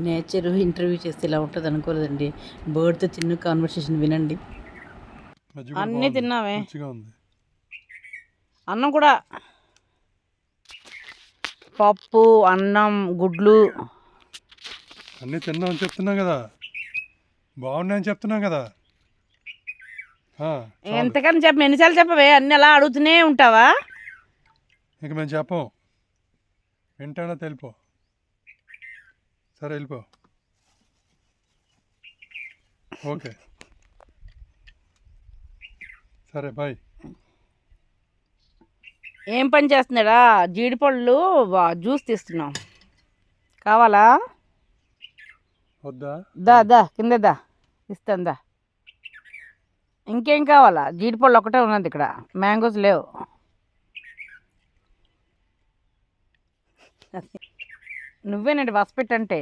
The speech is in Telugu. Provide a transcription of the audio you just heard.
నేచర్ ఇంటర్వ్యూ చేస్తే ఇలా ఉంటుంది అనుకోలేదండి. బర్డ్తో చిన్న కాన్వర్సేషన్ వినండి. అన్నీ తిన్నావే, ఉంది. అన్నం కూడా, పప్పు, అన్నం, గుడ్లు అన్నీ తిన్నామని చెప్తున్నాం కదా, బాగున్నాయని చెప్తున్నాం కదా. ఎంతకని ఎన్నిసార్లు చెప్పవే, అన్ని అలా అడుగుతూనే ఉంటావా? ఇంక మేము చెప్పం, వింటానా తెలిపో. సరే వెళ్ళిపో. ఓకే సరే బాయ్. ఏం పని చేస్తున్నాడా? జీడిపళ్ళు జ్యూస్ తీస్తున్నాం, కావాలా? వద్దా? దా దా కింద దా, ఇస్తాను దా. ఇంకేం కావాలా? జీడిపళ్ళు ఒకటే ఉన్నది ఇక్కడ, మ్యాంగోస్ లేవు. నువ్వేనండి వసపెట్టంటే.